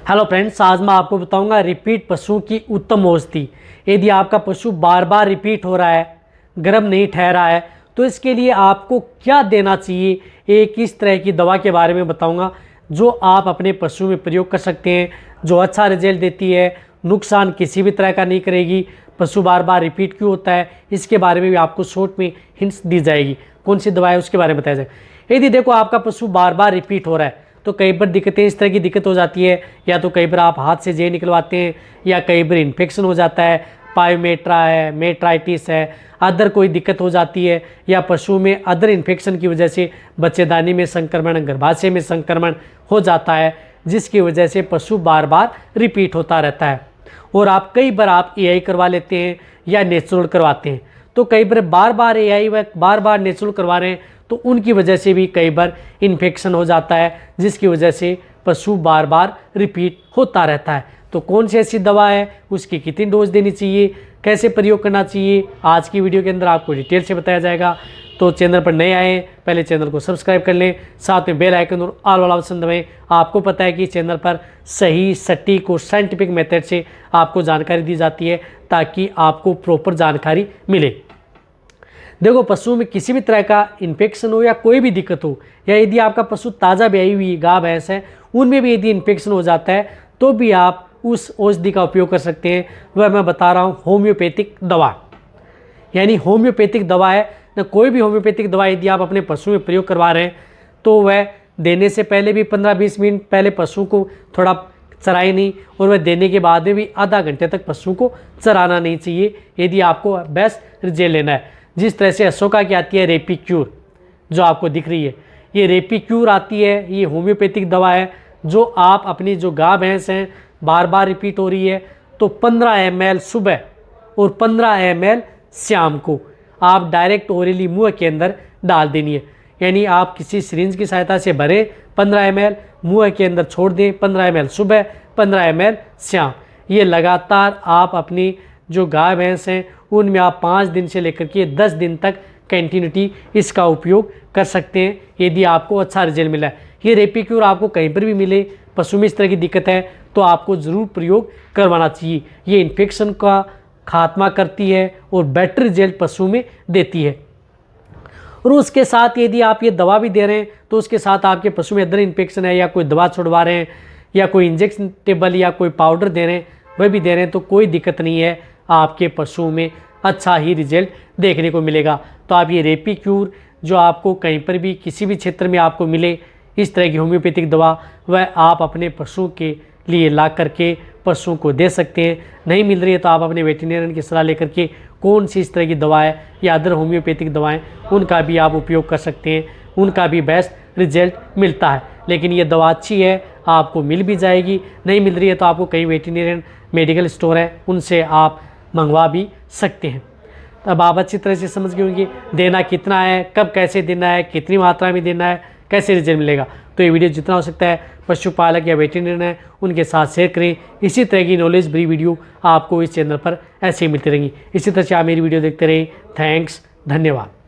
Hello friends, आज मैं आपको बताऊंगा रिपीट पशु की उत्तम औषधि। यदि आपका पशु बार बार रिपीट हो रहा है, गर्म नहीं ठहरा है, तो इसके लिए आपको क्या देना चाहिए, एक इस तरह की दवा के बारे में बताऊंगा जो आप अपने पशु में प्रयोग कर सकते हैं, जो अच्छा रिजल्ट देती है, नुकसान किसी भी तरह का नहीं करेगी। पशु बार बार रिपीट क्यों होता है, इसके बारे में भी आपको शॉर्ट में हिंट्स दी जाएगी। कौन सी दवा है उसके बारे में बताया जाएगा। यदि देखो आपका पशु बार बार रिपीट हो रहा है तो कई बार दिक्कतें इस तरह की दिक्कत हो जाती है, या तो कई बार आप हाथ से जे निकलवाते हैं, या कई बार इन्फेक्शन हो जाता है, पायोमेट्रा है, मेट्राइटिस है, अदर कोई दिक्कत हो जाती है, या पशु में अदर इन्फेक्शन की वजह से बच्चेदानी में संक्रमण, गर्भाशय में संक्रमण हो जाता है, जिसकी वजह से पशु बार बार रिपीट होता रहता है। और आप कई बार आप एआई करवा लेते हैं या नेचुरल करवाते हैं, तो कई बार बार एआई व बार बार नेचुरल करवा रहे हैं, तो उनकी वजह से भी कई बार इन्फेक्शन हो जाता है, जिसकी वजह से पशु बार बार रिपीट होता रहता है। तो कौन सी ऐसी दवा है, उसकी कितनी डोज देनी चाहिए, कैसे प्रयोग करना चाहिए, आज की वीडियो के अंदर आपको डिटेल से बताया जाएगा। तो चैनल पर नए आए पहले चैनल को सब्सक्राइब कर लें, साथ में बेल आइकन और ऑल वाला ऑप्शन दबाएं। आपको पता है कि चैनल पर सही, सटीक और साइंटिफिक मेथड से आपको जानकारी दी जाती है, ताकि आपको प्रॉपर जानकारी मिले। देखो, पशु में किसी भी तरह का इन्फेक्शन हो या कोई भी दिक्कत हो, या यदि आपका पशु ताज़ा ब्याई हुई गाय भैंस है, उनमें भी यदि इन्फेक्शन हो जाता है, तो भी आप उस औषधि का उपयोग कर सकते हैं। वह मैं बता रहा हूँ होम्योपैथिक दवा, यानी होम्योपैथिक दवा है ना। कोई भी होम्योपैथिक दवा यदि आप अपने पशु में प्रयोग करवा रहे हैं, तो वह देने से पहले भी 15-20 मिनट पहले पशु को थोड़ा चराए नहीं, और वह देने के बाद में भी आधा घंटे तक पशु को चराना नहीं चाहिए, यदि आपको बेस्ट रिजल्ट लेना है। जिस तरह से अशोका की आती है रेपिक्यूर, जो आपको दिख रही है, ये रेपिक्यूर आती है, ये होम्योपैथिक दवा है, जो आप अपनी जो गाय भैंस हैं बार बार रिपीट हो रही है, तो 15 ml सुबह और 15 ml शाम को आप डायरेक्ट ओरली मुंह के अंदर डाल देनी है। यानी आप किसी सिरिंज की सहायता से भरें 15 ml, मुंह के अंदर छोड़ दें, 15 ml सुबह, 15 ml शाम। ये लगातार आप अपनी जो गाय भैंस हैं उनमें आप 5 दिन से लेकर के 10 दिन तक कंटिन्यूटी इसका उपयोग कर सकते हैं, यदि आपको अच्छा रिजल्ट मिला है। ये रेपिक्यूर आपको कहीं पर भी मिले, पशु में इस तरह की दिक्कत है, तो आपको ज़रूर प्रयोग करवाना चाहिए। ये इन्फेक्शन का खात्मा करती है और बेटर रिजल्ट पशु में देती है। और उसके साथ यदि आप ये दवा भी दे रहे हैं, तो उसके साथ आपके पशु में अदर इन्फेक्शन है, या कोई दवा छुड़वा रहे हैं, या कोई इंजेक्शन टेबल या कोई पाउडर दे रहे हैं, वह भी दे रहे हैं, तो कोई दिक्कत नहीं है, आपके पशु में अच्छा ही रिजल्ट देखने को मिलेगा। तो आप ये रेपिक्यूर, जो आपको कहीं पर भी किसी भी क्षेत्र में आपको मिले इस तरह की होम्योपैथिक दवा, वह आप अपने पशु के लिए ला करके पशु को दे सकते हैं। नहीं मिल रही है तो आप अपने वेटरनरियन की सलाह लेकर के कौन सी इस तरह की दवा है या अदर होम्योपैथिक दवाएं, उनका भी आप उपयोग कर सकते हैं, उनका भी बेस्ट रिजल्ट मिलता है। लेकिन ये दवा अच्छी है, आपको मिल भी जाएगी। नहीं मिल रही है तो आपको कई वेटरनरियन मेडिकल स्टोर है, उनसे आप मंगवा भी सकते हैं। तब आप अच्छी तरह से समझ गए होंगे देना कितना है, कब कैसे देना है, कितनी मात्रा में देना है, कैसे रिजल्ट मिलेगा। तो ये वीडियो जितना हो सकता है पशुपालक या वेटरनरियन है उनके साथ शेयर करें। इसी तरह की नॉलेज भरी वीडियो आपको इस चैनल पर ऐसे ही मिलती रहेंगी। इसी तरह से आप मेरी वीडियो देखते रहें। थैंक्स, धन्यवाद।